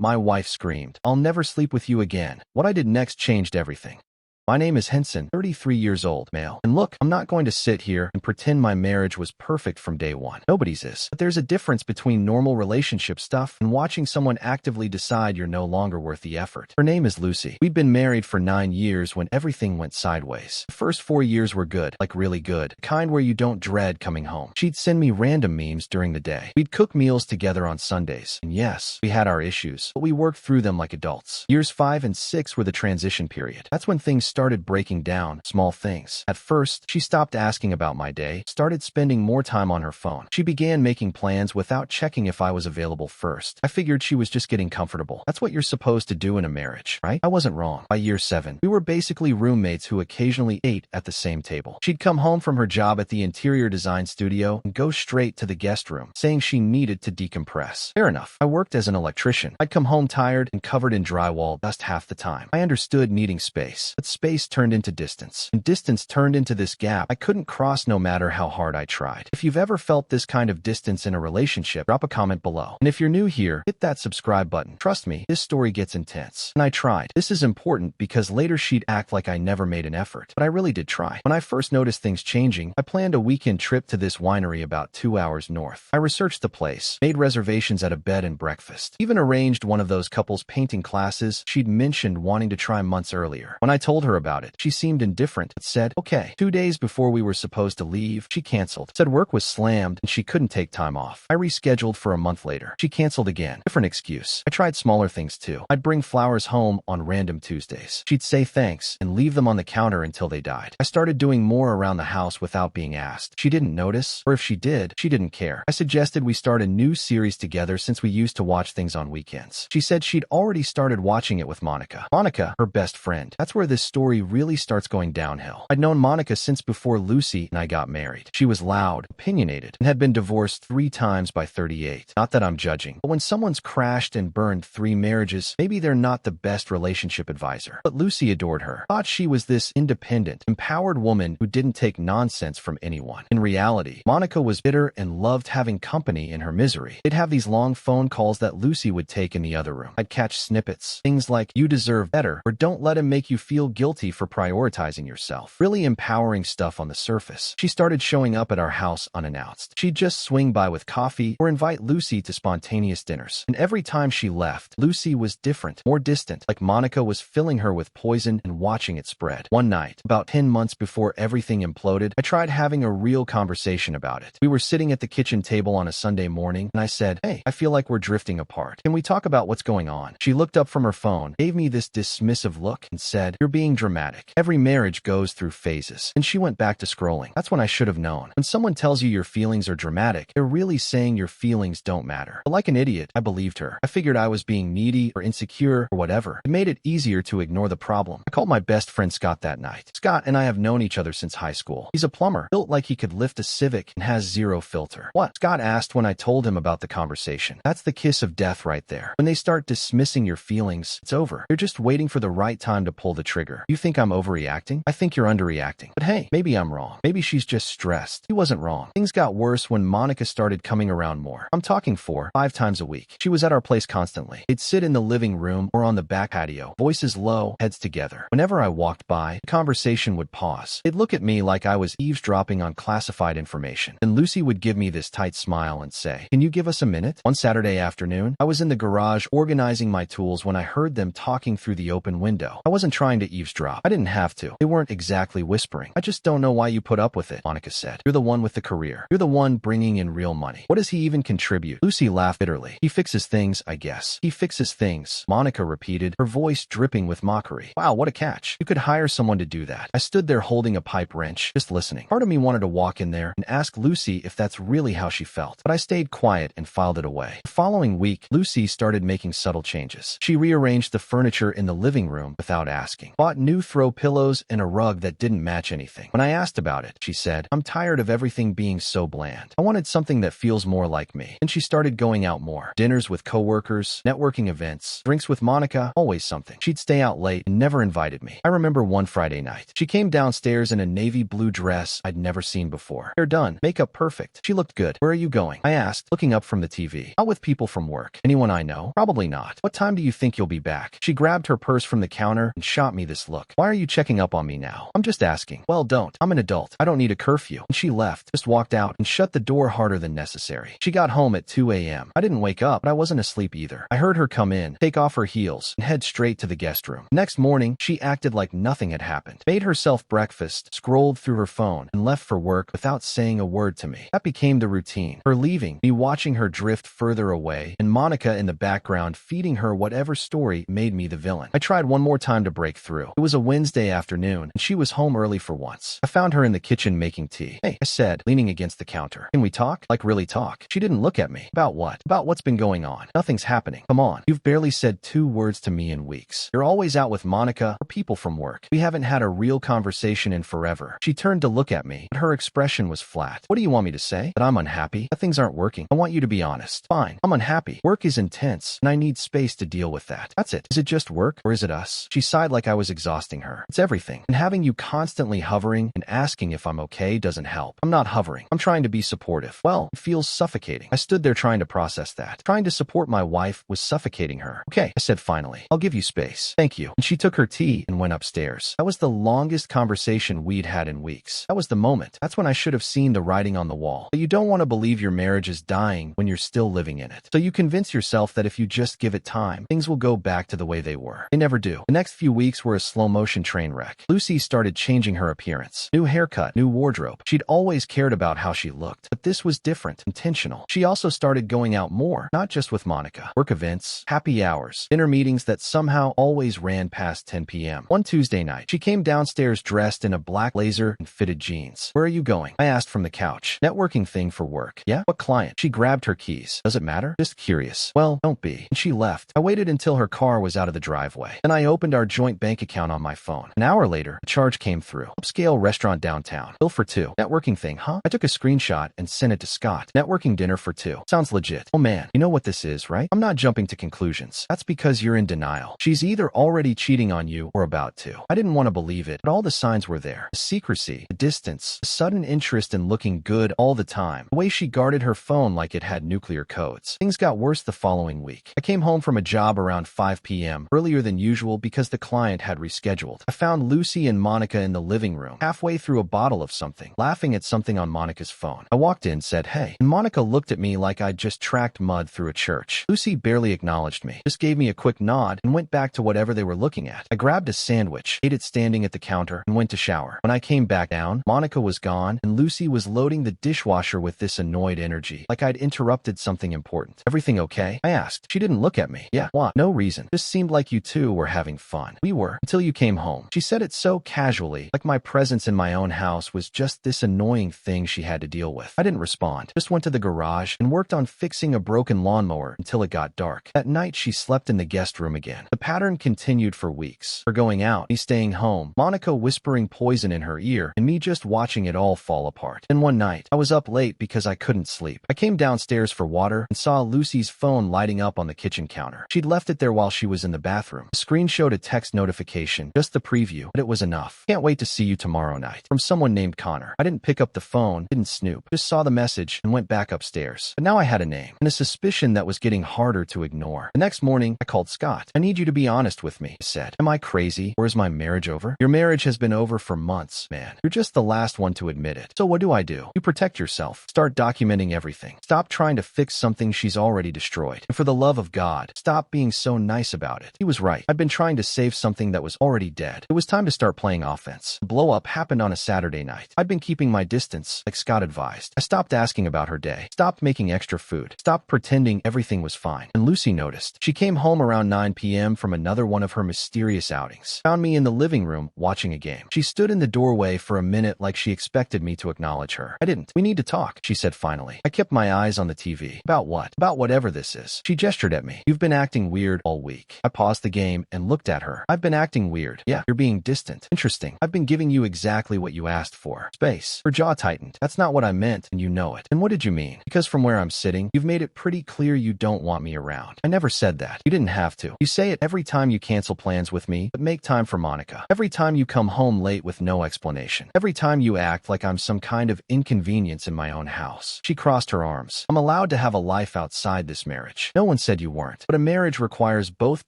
My wife screamed, "I'll never sleep with you again." What I did next changed everything. My name is Henson, 33 years old, male. And look, I'm not going to sit here and pretend my marriage was perfect from day one. Nobody's is. But there's a difference between normal relationship stuff and watching someone actively decide you're no longer worth the effort. Her name is Lucy. We'd been married for 9 years when everything went sideways. The first 4 years were good, like really good, the kind where you don't dread coming home. She'd send me random memes during the day. We'd cook meals together on Sundays. And yes, we had our issues, but we worked through them like adults. Years 5 and 6 were the transition period. That's when things started breaking down, small things. At first, she stopped asking about my day, started spending more time on her phone. She began making plans without checking if I was available first. I figured she was just getting comfortable. That's what you're supposed to do in a marriage, right? I wasn't wrong. By year 7, we were basically roommates who occasionally ate at the same table. She'd come home from her job at the interior design studio and go straight to the guest room, saying she needed to decompress. Fair enough. I worked as an electrician. I'd come home tired and covered in drywall dust half the time. I understood needing space, but space turned into distance, and distance turned into this gap I couldn't cross no matter how hard I tried. If you've ever felt this kind of distance in a relationship, drop a comment below. And if you're new here, hit that subscribe button. Trust me, this story gets intense. And I tried. This is important because later she'd act like I never made an effort, but I really did try. When I first noticed things changing, I planned a weekend trip to this winery about 2 hours north. I researched the place, made reservations at a bed and breakfast, even arranged one of those couples painting classes she'd mentioned wanting to try months earlier. When I told her about it, she seemed indifferent, but said, okay. 2 days before we were supposed to leave, she canceled. Said work was slammed and she couldn't take time off. I rescheduled for a month later. She canceled again. Different excuse. I tried smaller things too. I'd bring flowers home on random Tuesdays. She'd say thanks and leave them on the counter until they died. I started doing more around the house without being asked. She didn't notice, or if she did, she didn't care. I suggested we start a new series together since we used to watch things on weekends. She said she'd already started watching it with Monica. Monica, her best friend. That's where this story really starts going downhill. I'd known Monica since before Lucy and I got married. She was loud, opinionated, and had been divorced 3 times by 38. Not that I'm judging, but when someone's crashed and burned 3 marriages, maybe they're not the best relationship advisor. But Lucy adored her, thought she was this independent, empowered woman who didn't take nonsense from anyone. In reality, Monica was bitter and loved having company in her misery. They'd have these long phone calls that Lucy would take in the other room. I'd catch snippets, things like, "You deserve better," or "Don't let him make you feel guilty for prioritizing yourself." Really empowering stuff on the surface. She started showing up at our house unannounced. She'd just swing by with coffee or invite Lucy to spontaneous dinners. And every time she left, Lucy was different, more distant, like Monica was filling her with poison and watching it spread. One night, about 10 months before everything imploded, I tried having a real conversation about it. We were sitting at the kitchen table on a Sunday morning, and I said, "Hey, I feel like we're drifting apart. Can we talk about what's going on?" She looked up from her phone, gave me this dismissive look, and said, "You're being dramatic. Every marriage goes through phases." And she went back to scrolling. That's when I should have known. When someone tells you your feelings are dramatic, they're really saying your feelings don't matter. But like an idiot, I believed her. I figured I was being needy or insecure or whatever. It made it easier to ignore the problem. I called my best friend Scott that night. Scott and I have known each other since high school. He's a plumber, built like he could lift a Civic and has zero filter. "What?" Scott asked when I told him about the conversation. That's the kiss of death right there. When they start dismissing your feelings, it's over. They're just waiting for the right time to pull the trigger. You think I'm overreacting? I think you're underreacting. But hey, maybe I'm wrong. Maybe she's just stressed. He wasn't wrong. Things got worse when Monica started coming around more. I'm talking 4, 5 times a week. She was at our place constantly. They'd sit in the living room or on the back patio, voices low, heads together. Whenever I walked by, the conversation would pause. They'd look at me like I was eavesdropping on classified information. Then Lucy would give me this tight smile and say, "Can you give us a minute?" One Saturday afternoon, I was in the garage organizing my tools when I heard them talking through the open window. I wasn't trying to eavesdrop. I didn't have to. They weren't exactly whispering. "I just don't know why you put up with it," Monica said. "You're the one with the career. You're the one bringing in real money. What does he even contribute?" Lucy laughed bitterly. "He fixes things, I guess." "He fixes things," Monica repeated, her voice dripping with mockery. Wow, what a catch. You could hire someone to do that. I stood there holding a pipe wrench, just listening. Part of me wanted to walk in there and ask Lucy if that's really how she felt, but I stayed quiet and filed it away. The following week, Lucy started making subtle changes. She rearranged the furniture in the living room without asking, bought new throw pillows and a rug that didn't match anything. When I asked about it, she said, I'm tired of everything being so bland. I wanted something that feels more like me. And she started going out more. Dinners with coworkers, networking events, drinks with Monica, always something. She'd stay out late and never invited me. I remember one Friday night. She came downstairs in a navy blue dress I'd never seen before. Hair done, makeup perfect. She looked good. Where are you going? I asked, looking up from the TV. Out with people from work. Anyone I know? Probably not. What time do you think you'll be back? She grabbed her purse from the counter and shot me this look. Why are you checking up on me now? I'm just asking. Well, don't. I'm an adult. I don't need a curfew. And she left, just walked out and shut the door harder than necessary. She got home at 2 a.m. I didn't wake up, but I wasn't asleep either. I heard her come in, take off her heels, and head straight to the guest room. Next morning, she acted like nothing had happened, made herself breakfast, scrolled through her phone, and left for work without saying a word to me. That became the routine. Her leaving, me watching her drift further away, and Monica in the background feeding her whatever story made me the villain. I tried one more time to break through. It was a Wednesday afternoon, and she was home early for once. I found her in the kitchen making tea. Hey, I said, leaning against the counter. Can we talk? Like really talk? She didn't look at me. About what? About what's been going on. Nothing's happening. Come on. You've barely said 2 words to me in weeks. You're always out with Monica or people from work. We haven't had a real conversation in forever. She turned to look at me, but her expression was flat. What do you want me to say? That I'm unhappy? That things aren't working? I want you to be honest. Fine. I'm unhappy. Work is intense, and I need space to deal with that. That's it. Is it just work, or is it us? She sighed like I was exhausting her. It's everything. And having you constantly hovering and asking if I'm okay doesn't help. I'm not hovering. I'm trying to be supportive. Well, it feels suffocating. I stood there trying to process that. Trying to support my wife was suffocating her. Okay, I said finally. I'll give you space. Thank you. And she took her tea and went upstairs. That was the longest conversation we'd had in weeks. That was the moment. That's when I should have seen the writing on the wall. But you don't want to believe your marriage is dying when you're still living in it. So you convince yourself that if you just give it time, things will go back to the way they were. They never do. The next few weeks were a slow-motion train wreck. Lucy started changing her appearance. New haircut, new wardrobe. She'd always cared about how she looked, but this was different, intentional. She also started going out more, not just with Monica. Work events, happy hours, dinner meetings that somehow always ran past 10 p.m. One Tuesday night, she came downstairs dressed in a black blazer and fitted jeans. Where are you going? I asked from the couch. Networking thing for work. Yeah? What client? She grabbed her keys. Does it matter? Just curious. Well, don't be. And she left. I waited until her car was out of the driveway. Then I opened our joint bank account on my phone. An hour later, a charge came through. Upscale restaurant downtown. Bill for 2. Networking thing, huh? I took a screenshot and sent it to Scott. Networking dinner for 2. Sounds legit. Oh man, you know what this is, right? I'm not jumping to conclusions. That's because you're in denial. She's either already cheating on you or about to. I didn't want to believe it, but all the signs were there. The secrecy, the distance, the sudden interest in looking good all the time. The way she guarded her phone like it had nuclear codes. Things got worse the following week. I came home from a job around 5 p.m., earlier than usual because the client had rescheduled. I found Lucy and Monica in the living room, halfway through a bottle of something, laughing at something on Monica's phone. I walked in, said, hey, and Monica looked at me like I'd just tracked mud through a church. Lucy barely acknowledged me, just gave me a quick nod and went back to whatever they were looking at. I grabbed a sandwich, ate it standing at the counter, and went to shower. When I came back down, Monica was gone, and Lucy was loading the dishwasher with this annoyed energy, like I'd interrupted something important. Everything okay? I asked. She didn't look at me. Yeah, what? No reason. Just seemed like you two were having fun. We were, until you came home. She said it so casually, like my presence in my own house was just this annoying thing she had to deal with. I didn't respond, just went to the garage and worked on fixing a broken lawnmower until it got dark. That night, she slept in the guest room again. The pattern continued for weeks. Her going out, me staying home, Monica whispering poison in her ear, and me just watching it all fall apart. Then one night, I was up late because I couldn't sleep. I came downstairs for water and saw Lucy's phone lighting up on the kitchen counter. She'd left it there while she was in the bathroom. The screen showed a text notification, just the preview, but it was enough. Can't wait to see you tomorrow night. From someone named Connor. I didn't pick up the phone, didn't snoop, just saw the message and went back upstairs. But now I had a name, and a suspicion that was getting harder to ignore. The next morning, I called Scott. I need you to be honest with me, I said. Am I crazy, or is my marriage over? Your marriage has been over for months, man. You're just the last one to admit it. So what do? You protect yourself. Start documenting everything. Stop trying to fix something she's already destroyed. And for the love of God, stop being so nice about it. He was right. I'd been trying to save something that was already dead. It was time to start playing offense. The blow-up happened on a Saturday night. I'd been keeping my distance, like Scott advised. I stopped asking about her day. Stopped making extra food. Stopped pretending everything was fine. And Lucy noticed. She came home around 9 p.m. from another one of her mysterious outings. Found me in the living room watching a game. She stood in the doorway for a minute like she expected me to acknowledge her. I didn't. We need to talk, she said finally. I kept my eyes on the TV. About what? About whatever this is. She gestured at me. You've been acting weird all week. I paused the game and looked at her. I've been acting weird weird. Yeah, you're being distant. Interesting. I've been giving you exactly what you asked for. Space. Her jaw tightened. That's not what I meant, and you know it. And what did you mean? Because from where I'm sitting, you've made it pretty clear you don't want me around. I never said that. You didn't have to. You say it every time you cancel plans with me, but make time for Monica. Every time you come home late with no explanation. Every time you act like I'm some kind of inconvenience in my own house. She crossed her arms. I'm allowed to have a life outside this marriage. No one said you weren't. But a marriage requires both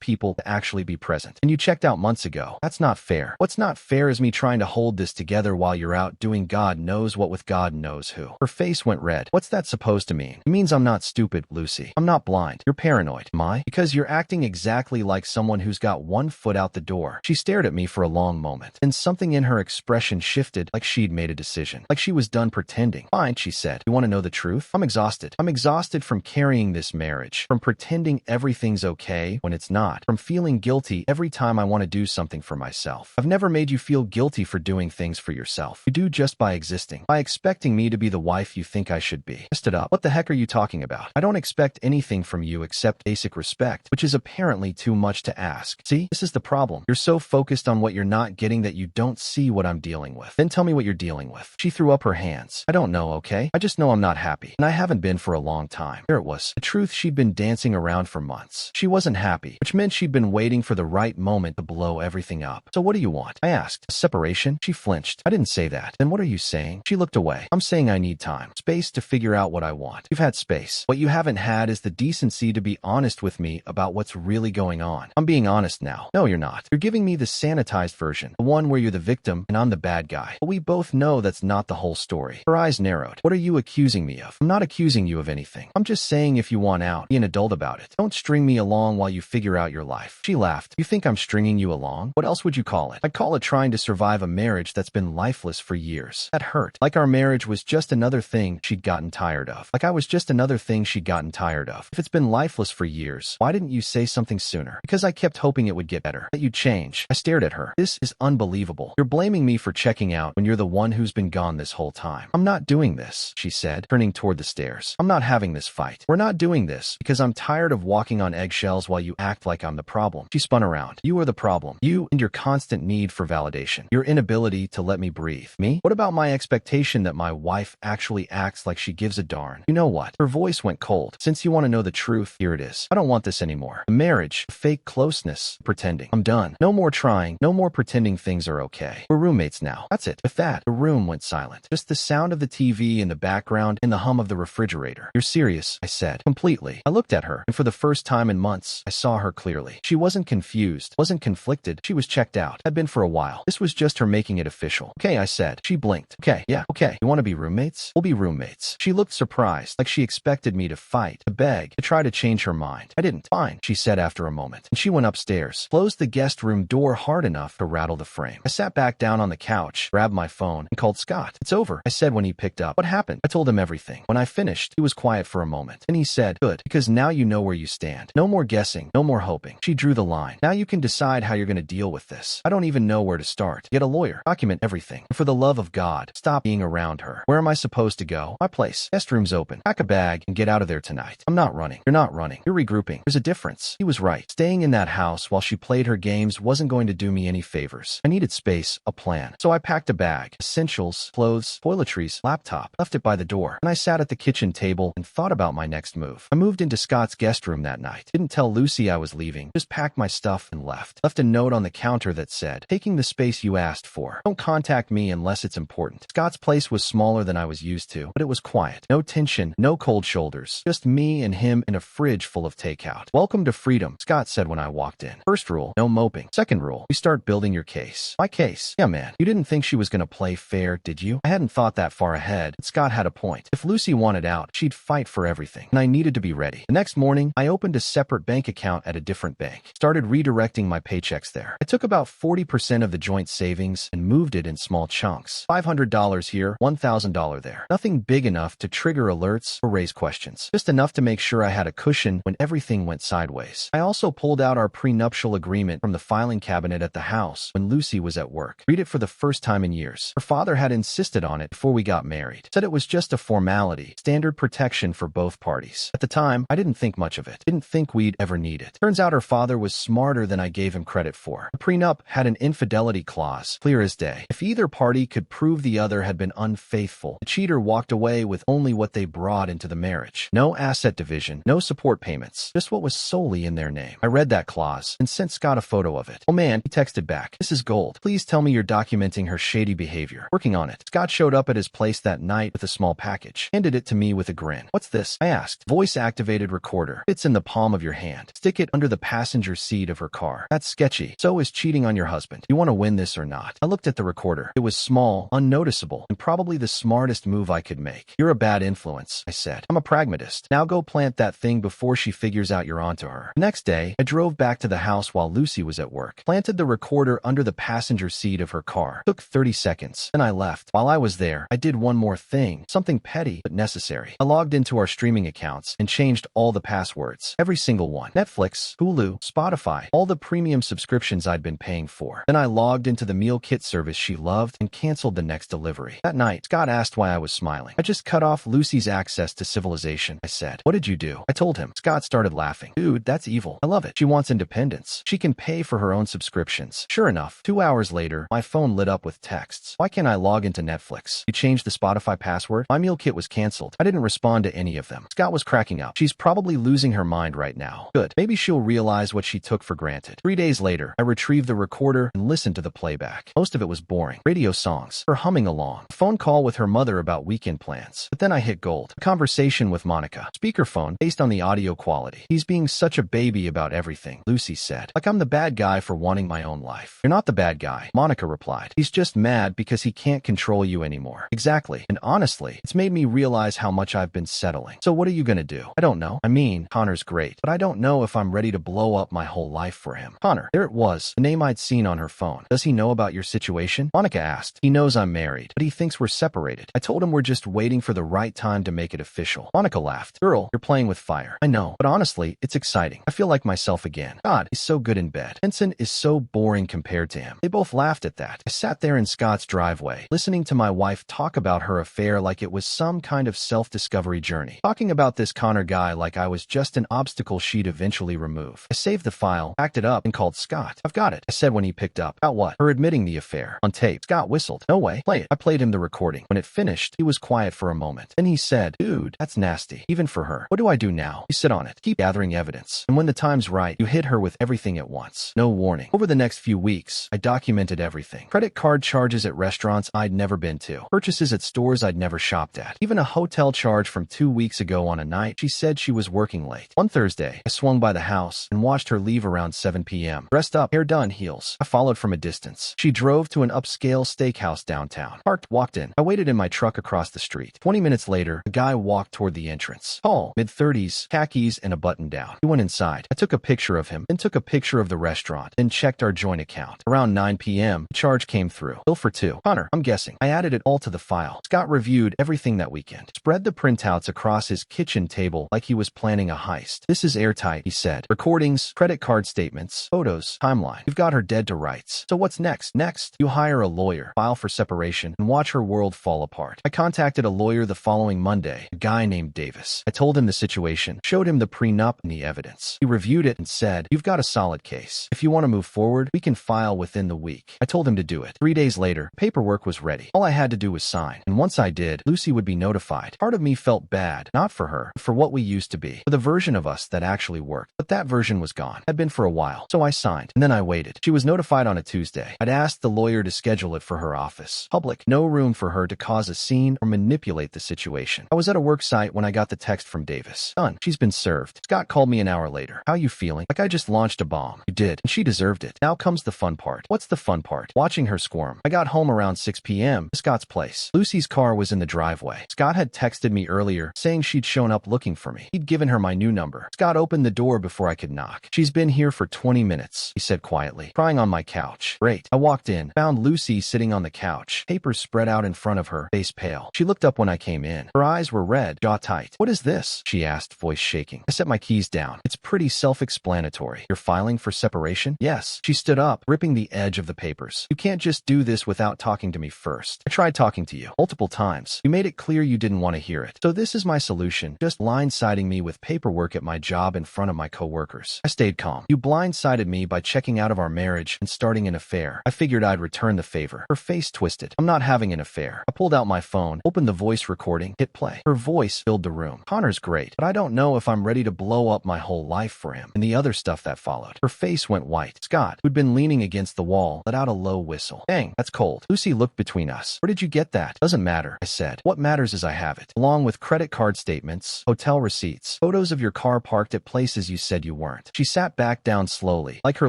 people to actually be present. And you checked out months ago. That's not fair. What's not fair is me trying to hold this together while you're out doing God knows what with God knows who. Her face went red. What's that supposed to mean? It means I'm not stupid, Lucy. I'm not blind. You're paranoid. Am I? Because you're acting exactly like someone who's got one foot out the door. She stared at me for a long moment. Then something in her expression shifted, like she'd made a decision. Like she was done pretending. Fine, she said. You want to know the truth? I'm exhausted. I'm exhausted from carrying this marriage. From pretending everything's okay when it's not. From feeling guilty every time I want to do something for myself. I've never made you feel guilty for doing things for yourself. You do just by existing. By expecting me to be the wife you think I should be. I stood up. What the heck are you talking about? I don't expect anything from you except basic respect, which is apparently too much to ask. See, this is the problem. You're so focused on what you're not getting that you don't see what I'm dealing with. Then tell me what you're dealing with. She threw up her hands. I don't know, okay? I just know I'm not happy. And I haven't been for a long time. Here it was. The truth she'd been dancing around for months. She wasn't happy, which meant she'd been waiting for the right moment to blow everything up. So what do you want? I asked. A separation? She flinched. I didn't say that. Then what are you saying? She looked away. I'm saying I need time. Space to figure out what I want. You've had space. What you haven't had is the decency to be honest with me about what's really going on. I'm being honest now. No, you're not. You're giving me the sanitized version. The one where you're the victim and I'm the bad guy. But we both know that's not the whole story. Her eyes narrowed. What are you accusing me of? I'm not accusing you of anything. I'm just saying if you want out, be an adult about it. Don't string me along while you figure out your life. She laughed. You think I'm stringing you along? What else would you call it? I'd call it trying to survive a marriage that's been lifeless for years. That hurt. Like our marriage was just another thing she'd gotten tired of. Like I was just another thing she'd gotten tired of. If it's been lifeless for years, why didn't you say something sooner? Because I kept hoping it would get better. That you'd change. I stared at her. This is unbelievable. You're blaming me for checking out when you're the one who's been gone this whole time. I'm not doing this, she said, turning toward the stairs. I'm not having this fight. We're not doing this because I'm tired of walking on eggshells while you act like I'm the problem. She spun around. You are the problem. You and your constant need for validation. Your inability to let me breathe. Me? What about my expectation that my wife actually acts like she gives a darn? You know what? Her voice went cold. Since you want to know the truth, here it is. I don't want this anymore. A marriage, fake closeness, pretending. I'm done. No more trying. No more pretending things are okay. We're roommates now. That's it. With that, the room went silent. Just the sound of the TV in the background and the hum of the refrigerator. You're serious, I said. Completely. I looked at her, and for the first time in months, I saw her clearly. She wasn't confused, wasn't conflicted. She was checked out. Had been for a while. This was just her making it official. Okay, I said. She blinked. Okay, yeah, okay. You want to be roommates? We'll be roommates. She looked surprised, like she expected me to fight, to beg, to try to change her mind. I didn't. Fine, she said after a moment. And she went upstairs, closed the guest room door hard enough to rattle the frame. I sat back down on the couch, grabbed my phone, and called Scott. It's over, I said when he picked up. What happened? I told him everything. When I finished, he was quiet for a moment. And he said, good, because now you know where you stand. No more guessing, no more hoping. She drew the line. Now you can decide how you're going to deal with this. I don't even know where to start. Get a lawyer. Document everything. And for the love of God, stop being around her. Where am I supposed to go? My place. Guest room's open. Pack a bag and get out of there tonight. I'm not running. You're not running. You're regrouping. There's a difference. He was right. Staying in that house while she played her games wasn't going to do me any favors. I needed space, a plan. So I packed a bag, essentials, clothes, toiletries, laptop, left it by the door, and I sat at the kitchen table and thought about my next move. I moved into Scott's guest room that night. Didn't tell Lucy I was leaving. Just packed my stuff and left. Left a note on the counter that said, taking the space you asked for. Don't contact me unless it's important. Scott's place was smaller than I was used to, but it was quiet. No tension, no cold shoulders. Just me and him in a fridge full of takeout. Welcome to freedom, Scott said when I walked in. First rule, no moping. Second rule, you start building your case. My case? Yeah, man. You didn't think she was going to play fair, did you? I hadn't thought that far ahead, but Scott had a point. If Lucy wanted out, she'd fight for everything, and I needed to be ready. The next morning, I opened a separate bank account at a different bank. Started redirecting my paychecks there. I took about 40% of the joint savings and moved it in small chunks. $500 here, $1,000 there. Nothing big enough to trigger alerts or raise questions. Just enough to make sure I had a cushion when everything went sideways. I also pulled out our prenuptial agreement from the filing cabinet at the house when Lucy was at work. Read it for the first time in years. Her father had insisted on it before we got married. Said it was just a formality, standard protection for both parties. At the time, I didn't think much of it. Didn't think we'd ever need it. Turns out her father was smarter than I gave him credit for. for. The prenup had an infidelity clause, clear as day. If either party could prove the other had been unfaithful, the cheater walked away with only what they brought into the marriage. No asset division, no support payments, just what was solely in their name. I read that clause and sent Scott a photo of it. Oh man, he texted back. This is gold. Please tell me you're documenting her shady behavior. Working on it. Scott showed up at his place that night with a small package. Handed it to me with a grin. What's this? I asked. Voice-activated recorder. Fits in the palm of your hand. Stick it under the passenger seat of her car. That's sketchy. So is cheating on your husband. You want to win this or not? I looked at the recorder. It was small, unnoticeable, and probably the smartest move I could make. You're a bad influence, I said. I'm a pragmatist. Now go plant that thing before she figures out you're onto her. The next day, I drove back to the house while Lucy was at work. Planted the recorder under the passenger seat of her car. Took 30 seconds. Then I left. While I was there, I did one more thing. Something petty, but necessary. I logged into our streaming accounts and changed all the passwords. Every single one. Netflix, Hulu, Spotify, all the premium subscriptions I'd been paying for. Then I logged into the meal kit service she loved and canceled the next delivery. That night, Scott asked why I was smiling. I just cut off Lucy's access to civilization, I said. What did you do? I told him. Scott started laughing. Dude, that's evil. I love it. She wants independence. She can pay for her own subscriptions. Sure enough, 2 hours later, my phone lit up with texts. Why can't I log into Netflix? You changed the Spotify password? My meal kit was canceled. I didn't respond to any of them. Scott was cracking up. She's probably losing her mind right now. Good. Maybe she'll realize what she took for granted. 3 days later, I retrieved the recorder and listened to the playback. Most of it was boring. Radio songs. Her humming along. A phone call with her mother about weekend plans. But then I hit gold. A conversation with Monica. Speakerphone based on the audio quality. He's being such a baby about everything, Lucy said. Like I'm the bad guy for wanting my own life. You're not the bad guy, Monica replied. He's just mad because he can't control you anymore. Exactly. And honestly, it's made me realize how much I've been settling. So what are you gonna do? I don't know. I mean, Connor's great, but I don't know if I'm ready to blow up my whole life for him. Connor. There it was, the name I'd seen on her phone. Does he know about your situation? Monica asked. He knows I'm married, but he thinks we're separated. I told him we're just waiting for the right time to make it official. Monica laughed. Girl, you're playing with fire. I know, but honestly, it's exciting. I feel like myself again. God, he's so good in bed. Henson is so boring compared to him. They both laughed at that. I sat there in Scott's driveway, listening to my wife talk about her affair like it was some kind of self-discovery journey. Talking about this Connor guy like I was just an obstacle she'd eventually remove. I saved the file, backed it up, and called Scott. I've got it, I said when he picked up. About what? Her admitting the affair. On tape. Scott whistled. No way. Play it. I played him the recording. When it finished, he was quiet for a moment. Then he said, dude, that's nasty. Even for her. What do I do now? You sit on it. Keep gathering evidence. And when the time's right, you hit her with everything at once. No warning. Over the next few weeks, I documented everything. Credit card charges at restaurants I'd never been to. Purchases at stores I'd never shopped at. Even a hotel charge from 2 weeks ago on a night she said she was working late. One Thursday, I swung by the house and watched her leave around 7 p.m. Dressed up, hair done, heels. I followed from a distance. She drove to an upscale steakhouse downtown. Parked, walked in. I waited in my truck across the street. 20 minutes later, a guy walked toward the entrance. Tall, mid-30s, khakis, and a button-down. He went inside. I took a picture of him, then took a picture of the restaurant, then checked our joint account. Around 9 p.m., the charge came through. Bill for two. Connor, I'm guessing. I added it all to the file. Scott reviewed everything that weekend. Spread the printouts across his kitchen table like he was planning a heist. This is airtight, he said. Recordings, credit card statements, photos, timeline. You've got her dead to rights. So what's next? Next, you hire a lawyer, file for separation, and watch her world fall apart. I contacted a lawyer the following Monday, a guy named Davis. I told him the situation, showed him the prenup and the evidence. He reviewed it and said, you've got a solid case. If you want to move forward, we can file within the week. I told him to do it. 3 days later, paperwork was ready. All I had to do was sign. And once I did, Lucy would be notified. Part of me felt bad, not for her, but for what we used to be, for the version of us that actually worked. But that version was gone. Had been for a while. So I signed. And then I waited. She was notified on a Tuesday. I'd asked the lawyer to schedule it for her office. Public. No room for her to cause a scene or manipulate the situation. I was at a work site when I got the text from Davis. Done. She's been served. Scott called me an hour later. How you feeling? Like I just launched a bomb. You did. And she deserved it. Now comes the fun part. What's the fun part? Watching her squirm. I got home around 6 p.m. to Scott's place. Lucy's car was in the driveway. Scott had texted me earlier saying she'd shown up looking for me. He'd given her my new number. Scott opened the door before I could knock. She's been here for 20 minutes, he said quietly, crying on my couch. Great. I walked in, found Lucy sitting on the couch, papers spread out in front of her, face pale. She looked up when I came in. Her eyes were red, jaw tight. What is this? She asked, voice shaking. I set my keys down. It's pretty self-explanatory. You're filing for separation? Yes. She stood up, ripping the edge of the papers. You can't just do this without talking to me first. I tried talking to you multiple times. You made it clear you didn't want to hear it. So this is my solution, just blindsiding me with paperwork at my job in front of my coworkers. I stayed calm. You blindsided me by checking checking out of our marriage and starting an affair. I figured I'd return the favor. Her face twisted. I'm not having an affair. I pulled out my phone, opened the voice recording, hit play. Her voice filled the room. Connor's great, but I don't know if I'm ready to blow up my whole life for him. And the other stuff that followed. Her face went white. Scott, who'd been leaning against the wall, let out a low whistle. Dang, that's cold. Lucy looked between us. Where did you get that? Doesn't matter, I said. What matters is I have it, along with credit card statements, hotel receipts, photos of your car parked at places you said you weren't. She sat back down slowly, like her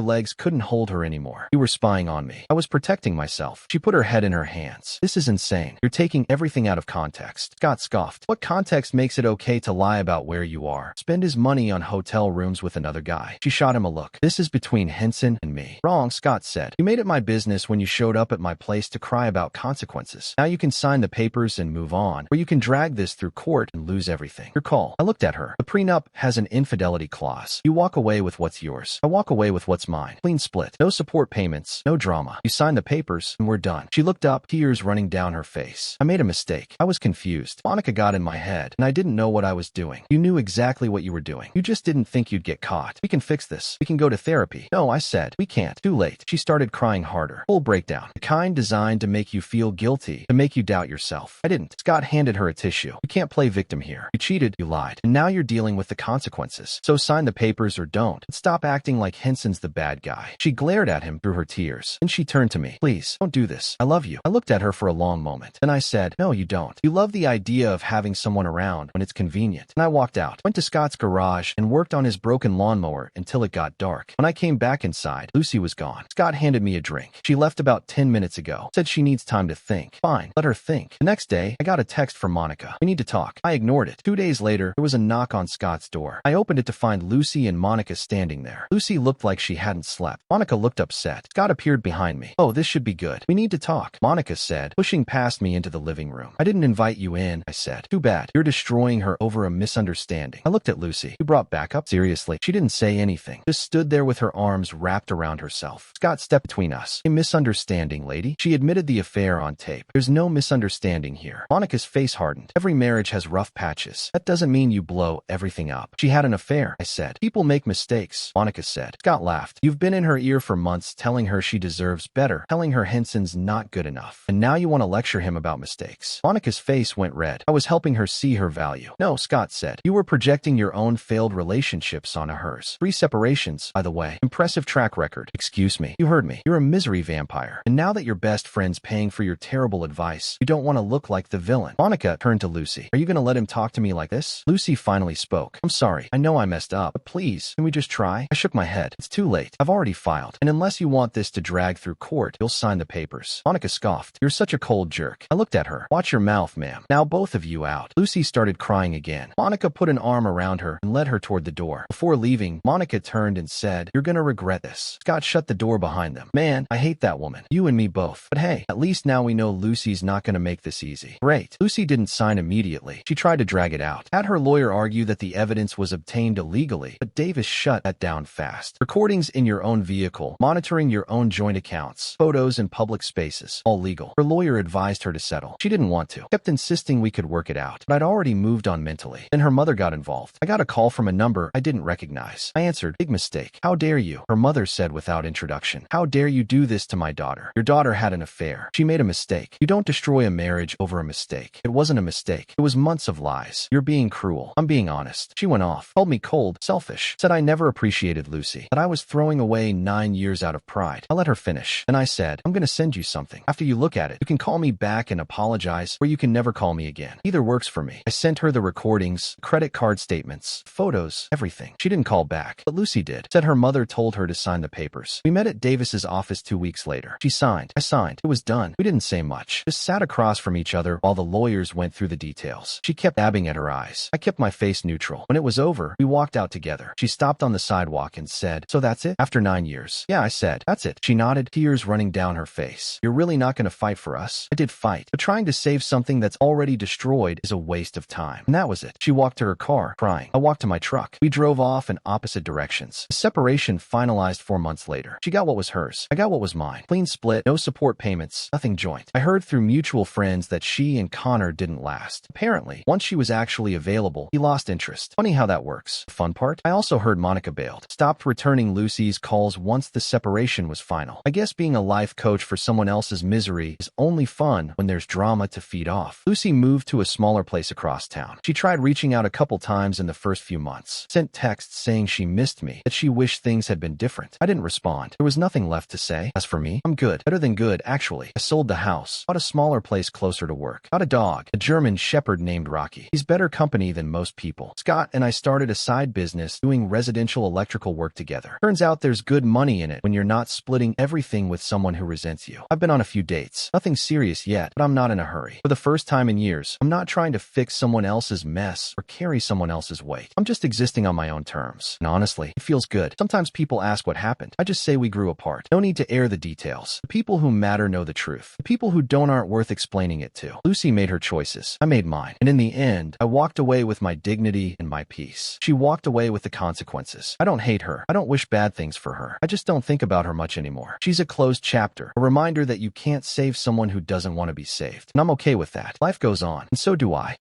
legs couldn't hold her anymore. You were spying on me. I was protecting myself. She put her head in her hands. This is insane. You're taking everything out of context. Scott scoffed. What context makes it okay to lie about where you are? Spend his money on hotel rooms with another guy. She shot him a look. This is between Henson and me. Wrong, Scott said. You made it my business when you showed up at my place to cry about consequences. Now you can sign the papers and move on, or you can drag this through court and lose everything. Your call. I looked at her. The prenup has an infidelity clause. You walk away with what's yours. I walk away with what's mine. Clean split. No support payments. No drama. You sign the papers and we're done. She looked up, tears running down her face. I made a mistake. I was confused. Monica got in my head, and I didn't know what I was doing. You knew exactly what you were doing. You just didn't think you'd get caught. We can fix this. We can go to therapy. No, I said. We can't. Too late. She started crying harder. Full breakdown. The kind designed to make you feel guilty, to make you doubt yourself. I didn't. Scott handed her a tissue. You can't play victim here. You cheated. You lied. And now you're dealing with the consequences. So sign the papers or don't. But stop acting like Henson's the bad guy. She glared at him through her tears. Then she turned to me. Please, don't do this. I love you. I looked at her for a long moment. Then I said, no, you don't. You love the idea of having someone around when it's convenient. And I walked out, went to Scott's garage, and worked on his broken lawnmower until it got dark. When I came back inside, Lucy was gone. Scott handed me a drink. She left about 10 minutes ago. Said she needs time to think. Fine, let her think. The next day, I got a text from Monica. We need to talk. I ignored it. 2 days later, there was a knock on Scott's door. I opened it to find Lucy and Monica standing there. Lucy looked like she hadn't slept. Monica looked upset. Scott appeared behind me. Oh, this should be good. We need to talk, Monica said, pushing past me into the living room. I didn't invite you in, I said. Too bad. You're destroying her over a misunderstanding. I looked at Lucy. You brought backup? Seriously? She didn't say anything. Just stood there with her arms wrapped around herself. Scott stepped between us. A misunderstanding, lady. She admitted the affair on tape. There's no misunderstanding here. Monica's face hardened. Every marriage has rough patches. That doesn't mean you blow everything up. She had an affair, I said. People make mistakes, Monica said. Scott laughed. You've been in her ear for months telling her she deserves better, telling her Henson's not good enough. And now you want to lecture him about mistakes. Monica's face went red. I was helping her see her value. No, Scott said. You were projecting your own failed relationships onto hers. 3 separations, by the way. Impressive track record. Excuse me. You heard me. You're a misery vampire. And now that your best friend's paying for your terrible advice, you don't want to look like the villain. Monica turned to Lucy. Are you going to let him talk to me like this? Lucy finally spoke. I'm sorry. I know I messed up, but please, can we just try? I shook my head. It's too late. I've already filed. And unless you want this to drag through court, you'll sign the papers. Monica scoffed. You're such a cold jerk. I looked at her. Watch your mouth, ma'am. Now both of you out. Lucy started crying again. Monica put an arm around her and led her toward the door. Before leaving, Monica turned and said, you're gonna regret this. Scott shut the door behind them. Man, I hate that woman. You and me both. But hey, at least now we know Lucy's not gonna make this easy. Great. Lucy didn't sign immediately. She tried to drag it out. Had her lawyer argue that the evidence was obtained illegally, but Davis shut that down fast. Recordings in your own vehicle, monitoring your own joint accounts, photos in public spaces, all legal. Her lawyer advised her to settle. She didn't want to. Kept insisting we could work it out, but I'd already moved on mentally. Then her mother got involved. I got a call from a number I didn't recognize. I answered, big mistake. How dare you? Her mother said without introduction. How dare you do this to my daughter? Your daughter had an affair. She made a mistake. You don't destroy a marriage over a mistake. It wasn't a mistake. It was months of lies. You're being cruel. I'm being honest. She went off. Called me cold, selfish. Said I never appreciated Lucy. That I was throwing away 9 years out of pride. I let her finish. And I said, I'm gonna send you something. After you look at it, you can call me back and apologize, or you can never call me again. Either works for me. I sent her the recordings, credit card statements, photos, everything. She didn't call back, but Lucy did. Said her mother told her to sign the papers. We met at Davis's office 2 weeks later. She signed. I signed. It was done. We didn't say much. Just sat across from each other while the lawyers went through the details. She kept dabbing at her eyes. I kept my face neutral. When it was over, we walked out together. She stopped on the sidewalk and said, so that's it? After 9 years. Yeah, I said, that's it. She nodded, tears running down her face. You're really not going to fight for us? I did fight, but trying to save something that's already destroyed is a waste of time. And that was it. She walked to her car, crying. I walked to my truck. We drove off in opposite directions. The separation finalized 4 months later. She got what was hers. I got what was mine. Clean split, no support payments, nothing joint. I heard through mutual friends that she and Connor didn't last. Apparently, once she was actually available, he lost interest. Funny how that works. The fun part? I also heard Monica bailed. Stopped returning Lucy's calls once the separation was final. I guess being a life coach for someone else's misery is only fun when there's drama to feed off. Lucy moved to a smaller place across town. She tried reaching out a couple times in the first few months, sent texts saying she missed me, that she wished things had been different. I didn't respond. There was nothing left to say. As for me, I'm good. Better than good, actually. I sold the house, bought a smaller place closer to work, got a dog, a German shepherd named Rocky. He's better company than most people. Scott and I started a side business doing residential electrical work together. Turns out there's good money in it when you're not splitting everything with someone who resents you. I've been on a few dates. Nothing serious yet, but I'm not in a hurry. For the first time in years, I'm not trying to fix someone else's mess or carry someone else's weight. I'm just existing on my own terms. And honestly, it feels good. Sometimes people ask what happened. I just say we grew apart. No need to air the details. The people who matter know the truth. The people who don't aren't worth explaining it to. Lucy made her choices. I made mine. And in the end, I walked away with my dignity and my peace. She walked away with the consequences. I don't hate her. I don't wish bad things for her. I just don't think about her much anymore. She's a closed chapter, a reminder that you can't save someone who doesn't want to be saved. And I'm okay with that. Life goes on, and so do I.